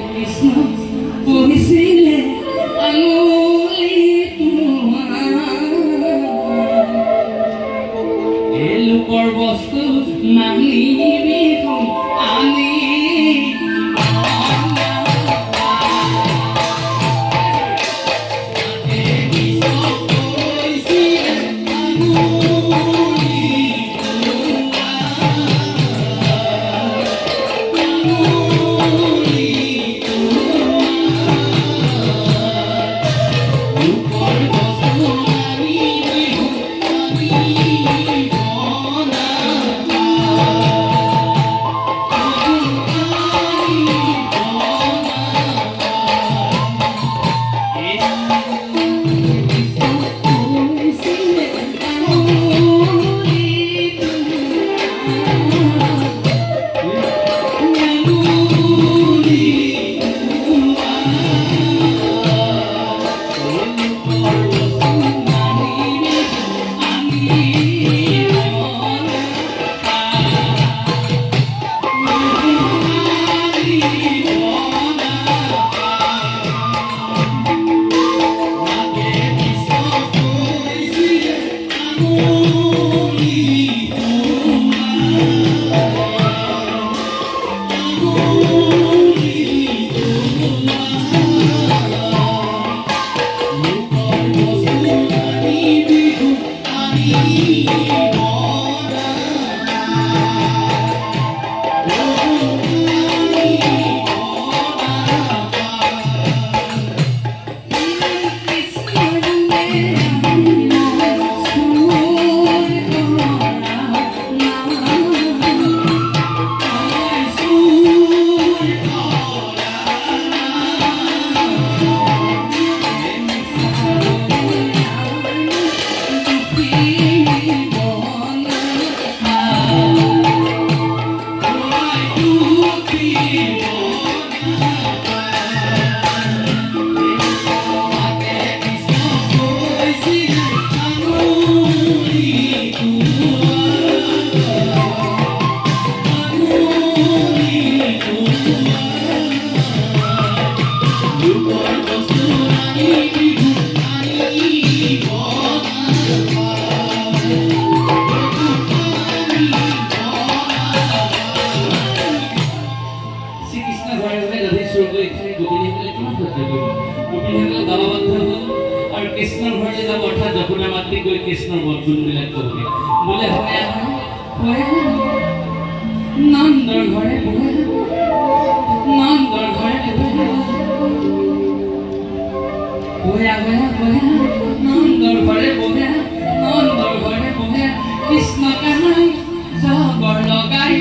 কৃষ্ণ পঢ়িছিলে আঙুলি এই লোকৰ বস্তু নাহিবি আনি কৃষ্ণৰ বন্ধুন বিলাক কবি বোলে হয় নন্দৰ ঘৰে নন্দৰ ঘৰে নন্দৰ ঘৰে নন্দৰ ঘৰে কৃষ্ণ কানাই জগৰ লগাই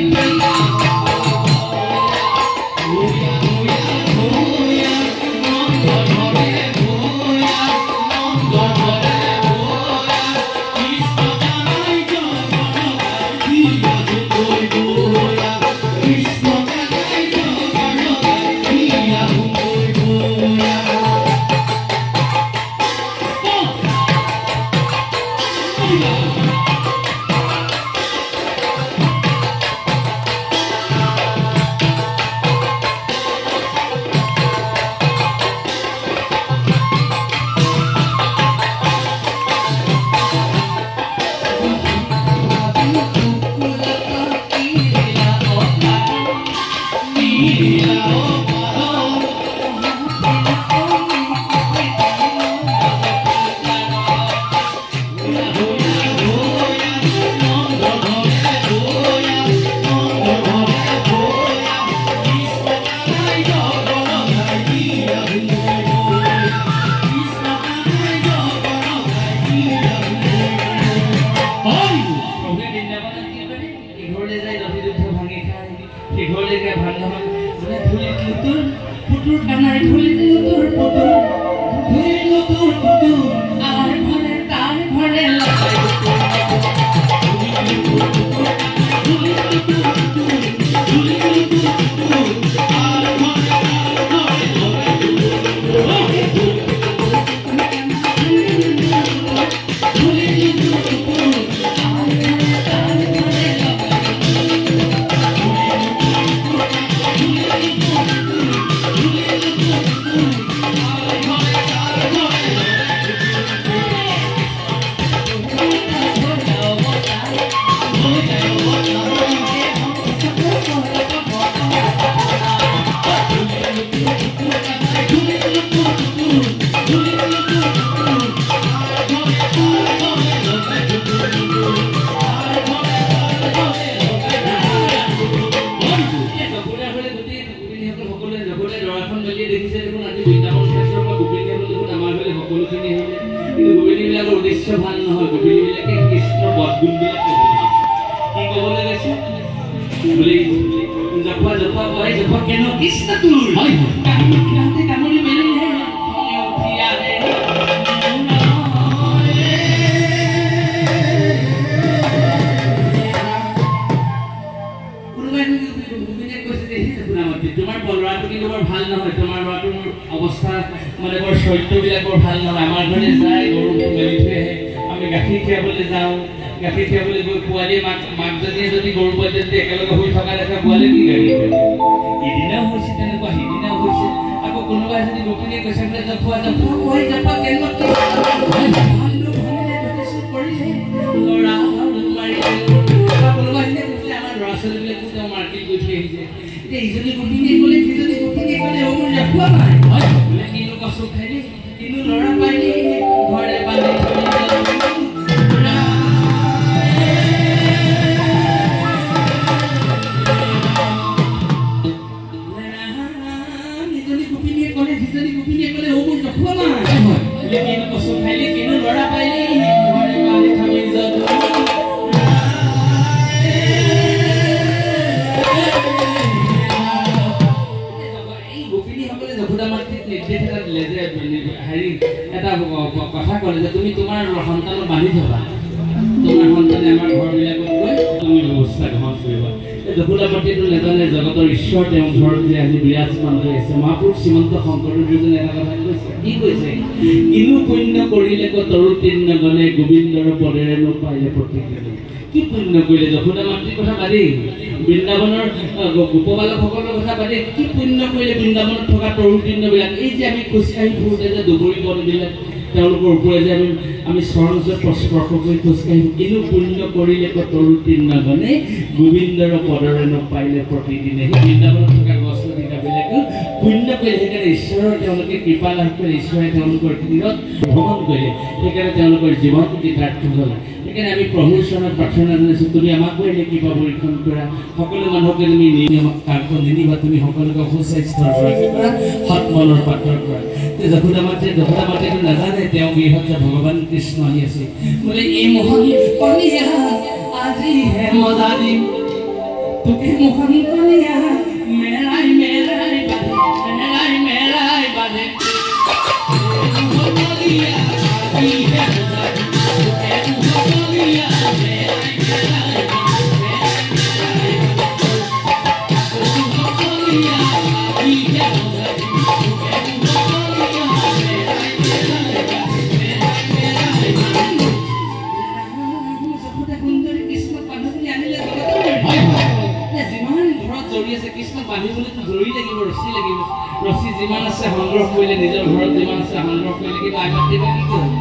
যশোদা হ'লে গোটেই গোপিনীসকল সকলোৱে যশোদাই দৰাখন মেলিয়ে দেখিছে দেখোন আজি বৃন্দাবন ক্ষেত্ৰৰ পৰা গোপিনীসকল দেখোন আমাৰ হ'লে সকলোখিনি আহিলে কিন্তু গোপিনীবিলাকৰ উদ্দেশ্য ভাল নহয় গোপিনীবিলাকে কৃষ্ণৰ বদগুণবিলাক কি ক'বলৈ গৈছে বুলি জপা জপা বহাই জপা কেন কৃষ্ণ তোৰ কাহিনী কামুৰি মেলিলে উঠি আহে তোমাৰ বলৰাটো কিন্তু বৰ ভাল নহয় তোমাৰ ল'ৰাটোৰ অৱস্থা মানে বৰ চৰিত্ৰবিলাক বৰ ভাল নহয় আমাৰ ঘৰলৈ যায় গৰুটো মেলি থৈ আহে আমি গাখীৰ খীৰাবলৈ যাওঁ গাখীৰ খীৰাবলৈ গৈ পোৱালীয়ে মাকজনীয়ে যদি গৰু পোৱালী যদি একেলগে হৈ থকা দেখা পোৱালী কি গাড়ী ইদিনাও হৈছে তেনেকুৱা সিদিনাও হৈছে আকৌ কোনোবাই যদি গোপিনীয়ে কৈছে বোলে জপা জপা কৈ জপা কেনেকুৱা কৰিলে ল'ৰা মাৰিলে কোনোবাই কৈছে আমাৰ ল'ৰা ছোৱালীবিলাকো তেওঁ মাৰ্কেট গৈ থৈ আহিছে এতিয়া ইজনী গোপিনীয়ে ক'লে সিজনী গোপিনীয়ে ক'লে অ মোৰ জপোৱা নাই বোলে কিনো কচু খাইলে কিনো ল'ৰা পাইলে ঘৰে বান্ধি কথা ক'লে যে তুমি তোমাৰ সন্তানক বান্ধি থবা তোমাৰ সন্তানে আমাৰ ঘৰবিলাকত গৈ তুমি ব্যৱস্থা গ্ৰহণ কৰিবা যশোদাপতিটো নেজানে জগতৰ ঈশ্বৰ তেওঁ ঘৰত যে আজি বিৰাজমান হৈ আছে মহাপুৰুষ শ্ৰীমন্ত শংকৰদেৱজনে এটা কথা কৈছে কি কৈছে কিনো পুণ্য কৰিলে তৰু তিন্ন গণে গোবিন্দৰ পদেৰে পাইলে প্ৰতিদিনে কি পুণ্য কৰিলে যশোদা মাতৃৰ কথা বাদেই বৃন্দাবনৰ গোপবালকসকলৰ কথা বাদেই কি পুণ্য কৰিলে বৃন্দাবনত থকা তৰু তিন্নবিলাক এই যে আমি খোজকাঢ়ি ফুৰোঁতে যে দুবৰি বনবিলাক তেওঁলোকৰ ওপৰে যে আমি চৰণজত স্পৰ্শ কৰি খোজকাঢ়ি কিনো পুণ্য কৰিলে তৰু তিন্ন গণে গোবিন্দৰ পদৰে পাইলে প্ৰতিদিনে সেই বৃন্দাবনত থকা গছ লতিকাবিলাকো পুণ্য কৰিলে সেইকাৰণে ঈশ্বৰৰ তেওঁলোকে কৃপা লাভ কৰি ঈশ্বৰে তেওঁলোকৰ দিনত ভ্ৰমণ কৰিলে সেইকাৰণে তেওঁলোকৰ জীৱন কৃতাৰ্থ হ'ল সেইকাৰণে আমি প্ৰভুৰ চৰণত প্ৰাৰ্থনা জনাইছোঁ তুমি আমাকো এনে কৃপা পৰীক্ষণ কৰা সকলো মানুহকে তুমি কাৰ্য নিদিবা তুমি সকলোকে সুস্বাস্থ্যৰ কৰা সৎ মনৰ পাত্ৰ কৰা যশোদা মাতৃটো নাজানে তেওঁ গৃহত যে ভগৱান কৃষ্ণ আহি আছে বোলে এই মোহন কলিয়া আজি হে মজা দিম তোকে মোহন কলিয়া মেৰাই মেৰাই বাঁধে ৰছী যিমান আছে সংগ্ৰহ কৰিলে নিজৰ ঘৰত যিমান আছে সংগ্ৰহ কৰিলে কিন্তু আগত দিবা কি কৰিব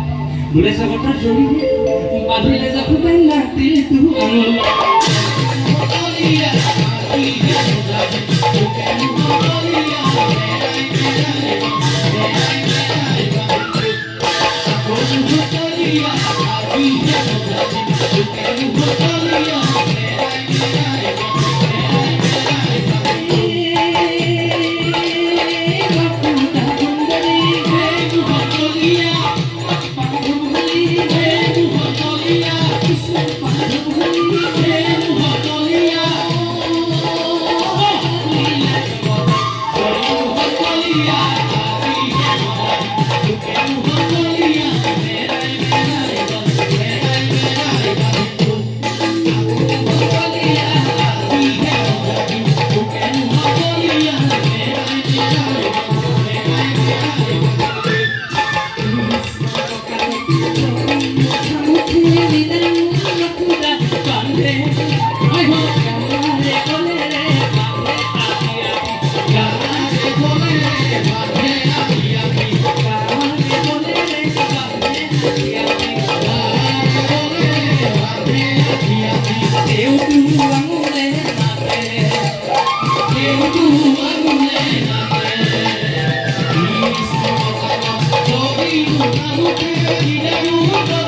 বোলে জগতৰ জৰিয়ে বান্ধিলে যশোদাই নাতিল তু Thank you.